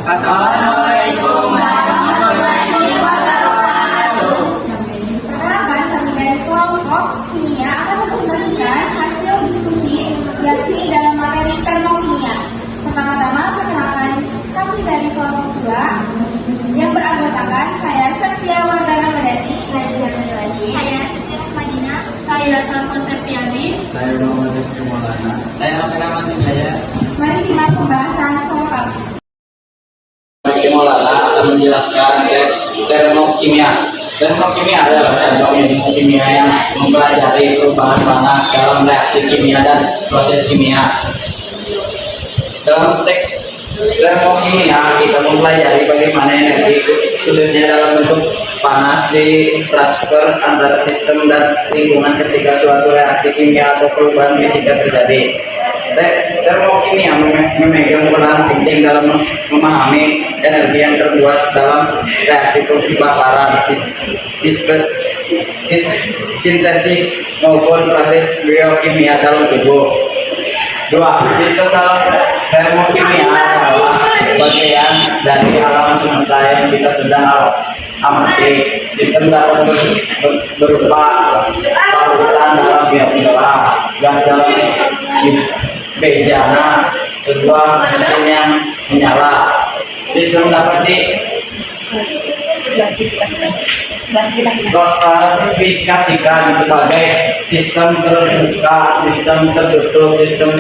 Assalamualaikum warahmatullahi wabarakatuh. Perkenalkan, kami dari kelompok kimia akan mempresentasikan hasil diskusi yakni dalam materi termokimia. Pertama-tama perkenalkan kami dari kelompok 2 yang beranggotakan saya Septia Wardana Medani, Saya Siti Rahmadina. saya Salsa Septiadi. Saya Muhammad Rizky Maulana. Saya Rahmat Hidayah. Mari simak pembahasan soal kami. Rizky Maulana akan menjelaskan termokimia. Termokimia adalah contoh ilmu kimia yang mempelajari perubahan panas dalam reaksi kimia dan proses kimia. Dalam termokimia kita mempelajari bagaimana energi khususnya dalam bentuk panas ditransfer antara sistem dan lingkungan ketika suatu reaksi kimia atau perubahan fisika terjadi. Termokimia memegang peran penting dalam memahami energi yang terbuat dalam reaksi pembakaran, sintesis maupun proses biokimia dalam tubuh. 2. Sistem dalam termokimia adalah bagian dari alam semesta yang kita sedang amati. Sistem dapat berupa barutan dalam biokimia, gas dalam bejana, sebuah mesin yang menyala. Sistem dapat diklasifikasikan sebagai sistem terbuka, sistem tertutup, sistem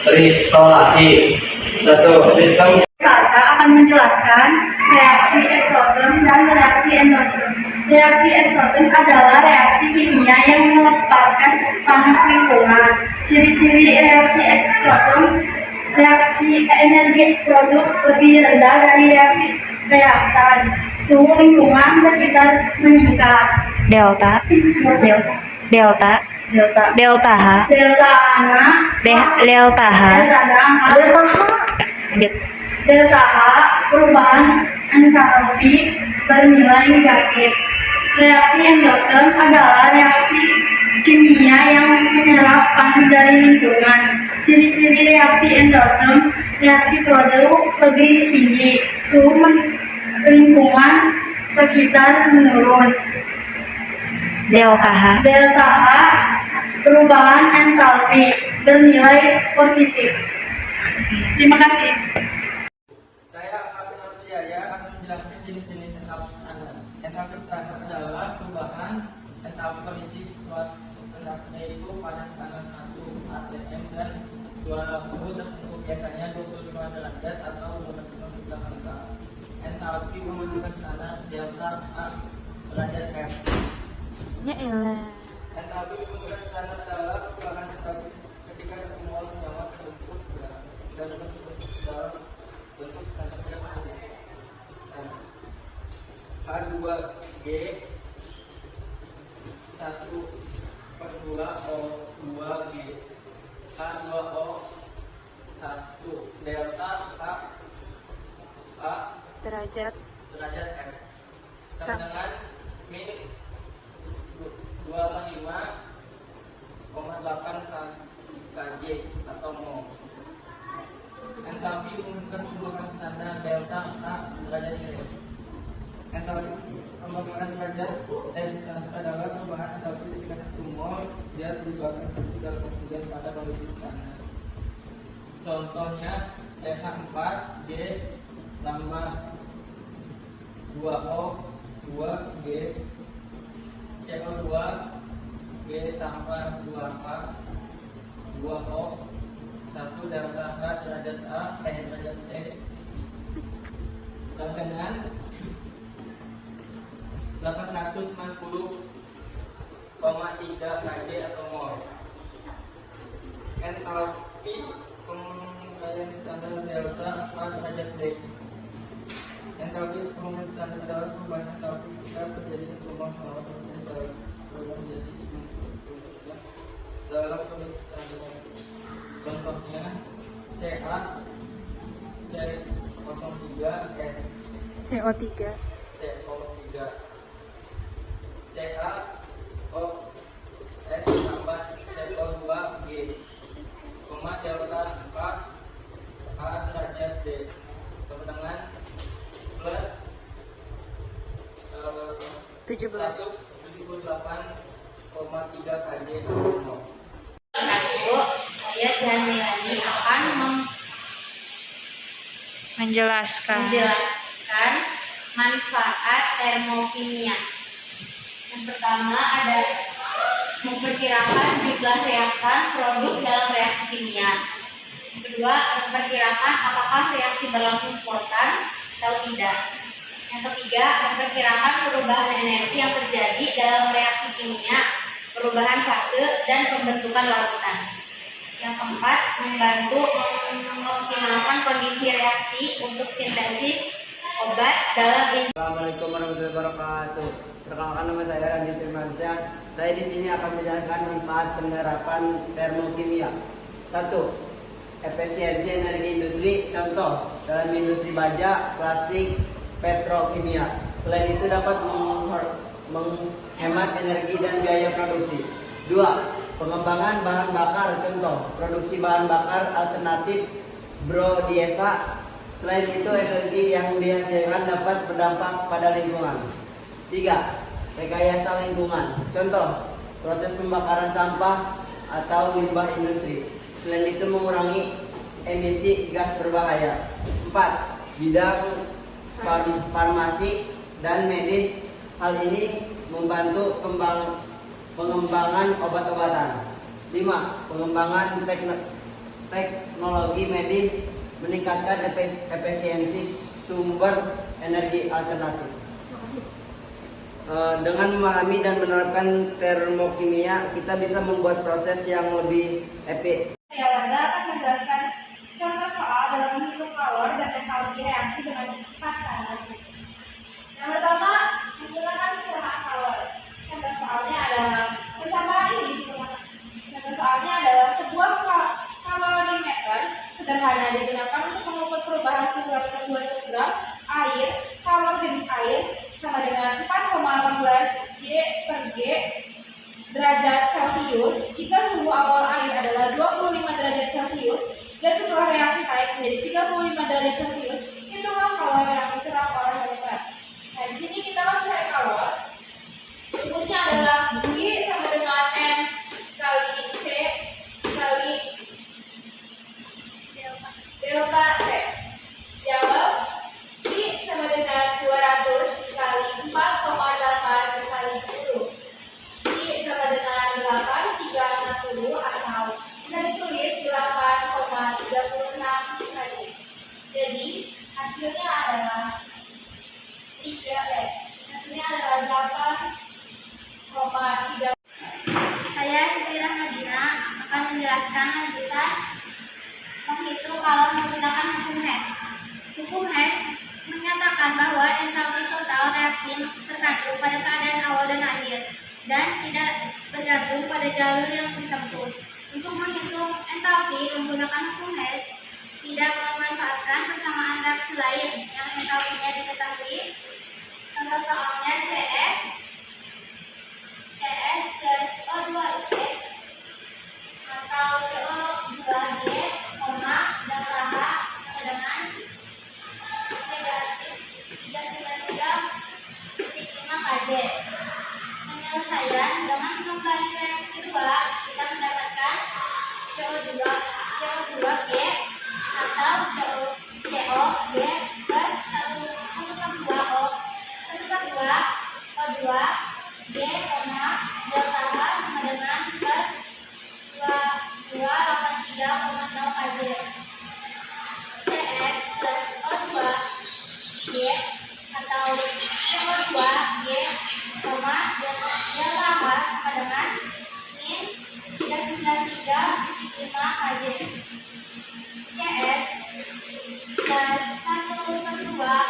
terisolasi. 1. Sistem Salsa akan menjelaskan reaksi eksoterm dan reaksi endotherm. Reaksi eksoterm adalah reaksi kimia yang melepaskan panas lingkungan. Ciri-ciri reaksi eksoterm: reaksi energi produk lebih rendah dari reaksi reaktan. Suhu lingkungan sekitar meningkat. Delta H Delta delta H Delta H perubahan entalpi bernilai negatif. Reaksi endotherm adalah reaksi kimia yang menyerap panas dari lingkungan. Ciri-ciri reaksi endotherm: reaksi produk lebih tinggi, suhu lingkungan sekitar menurun. delta H Delta H perubahan entalpi bernilai positif. Terima kasih. Saya Afin Arjaya akan menjelaskan jenis-jenis entalpi standar. Entalpi standar adalah perubahan entalpi kondisi suatu benda, yaitu pada tekanan 1 atm dan suhu tertentu, biasanya 25 derajat atau 298 angka. Entalpi menunjukkan standar delta A derajat F. ya elah Entalpi menunjukkan standar adalah perubahan entalpi ketika satu mol senyawa terbentuk dalam bentuk standar H2G 1/2O2G H2O 1 delta H A derajat derajat F sama dengan min 25,8 kJ atau mol. Entalpi menunjukkan perubahan standar delta A derajat C. Entalpi pembangunan derajat dari standar adalah perubahan entalpi ketika 1 mol dia dibakar dalam oksigen pada kondisi standar. Contohnya CH4G tambah 2O2G CO2 G tambah 2A 2O 1 delta H derajat A derajat C sama dengan 890,3 kJ atau mol. Entalpi pengembalian standar delta H derajat D. Entalpi pengembalian standar adalah perubahan entalpi ketika terjadi perubahan menjadi dalam kondisi standar. Contohnya Ca C03S CO3 CO3 CaO S tambah CO2G delta K A derajat D 17. 178,3 kJ. Saya Jihan Melani akan Menjelaskan menjelaskan manfaat termokimia. Yang pertama ada memperkirakan jumlah reaktan produk dalam reaksi kimia. Yang kedua, memperkirakan apakah reaksi berlangsung spontan atau tidak. Yang ketiga, memperkirakan perubahan energi yang terjadi dalam reaksi kimia, perubahan fase, dan pembentukan larutan. Yang keempat, membantu mengoptimalkan kondisi reaksi untuk sintesis obat dalam Assalamualaikum warahmatullahi wabarakatuh. Perkenalkan, nama saya Randy Firmansyah. Saya di sini akan menjelaskan manfaat penerapan termokimia. 1. Efisiensi energi industri. Contoh dalam industri baja, plastik, petrokimia. Selain itu dapat menghemat energi dan biaya produksi. 2. Pengembangan bahan bakar. Contoh produksi bahan bakar alternatif biodiesel. Selain itu, energi yang dihasilkan dapat berdampak pada lingkungan. 3. Rekayasa lingkungan. Contoh, proses pembakaran sampah atau limbah industri. Selain itu, mengurangi emisi gas berbahaya. 4. Bidang farmasi dan medis. Hal ini membantu pengembangan obat-obatan. 5. Pengembangan teknologi medis, meningkatkan efisiensi sumber energi alternatif. Dengan memahami dan menerapkan termokimia, kita bisa membuat proses yang lebih efektif. Saya Warga akan menjelaskan contoh soal dalam menghitung kalor dan entalpi reaksi dengan 4 cara. Yang pertama, menggunakan persamaan kalor. Contoh soalnya adalah persamaan ini digunakan. Contoh soalnya adalah sebuah kalorimeter sederhana digunakan untuk mengukur perubahan suhu terbuat gram air. Kalor jenis air sama dengan 4,18 J per G derajat Celcius jika suhu awal air adalah 25 derajat Celcius dan setelah reaksi naik menjadi 35 derajat Celcius, hitunglah kalor yang diserap oleh molekel. Nah, di sini kita akan mencari kalor. Rumusnya adalah I sama dengan M kali C kali delta T. Jawab, I sama dengan 200 kali 4,8 kali 10. I sama dengan 8,360 atau bisa ditulis 8,36 kali. Jadi hasilnya adalah 8,3. Saya Siti Rahmadina akan menjelaskan lanjutan menghitung kalor menggunakan hukum Hess. Hukum Hess menyatakan bahwa entalpi total reaksi tergantung pada keadaan awal dan akhir dan tidak bergantung pada jalur yang ditempuh. Untuk menghitung entalpi menggunakan hukum Hess tidak memanfaatkan persamaan reaksi lain yang entalpinya diketahui. Contoh soalnya CS plus O2G atau CO2G, delta H sama dengan negatif 393,5 kJ. Penyelesaian dengan kembali reaksi kedua, kita mendapatkan CO2G atau COG plus 1/2 O2 delta H sama dengan plus 2283,0 kJ. CS plus O2G atau CO2G, delta H sama dengan min 393,5 kJ. CS plus 1/2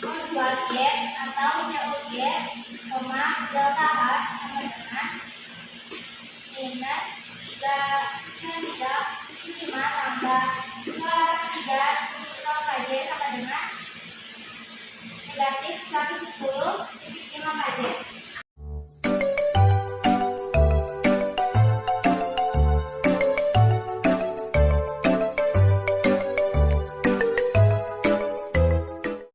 O2G atau COG, delta H sama dengan minus 393,5 tambah 283,0 kJ sama dengan negatif 110,5 kJ.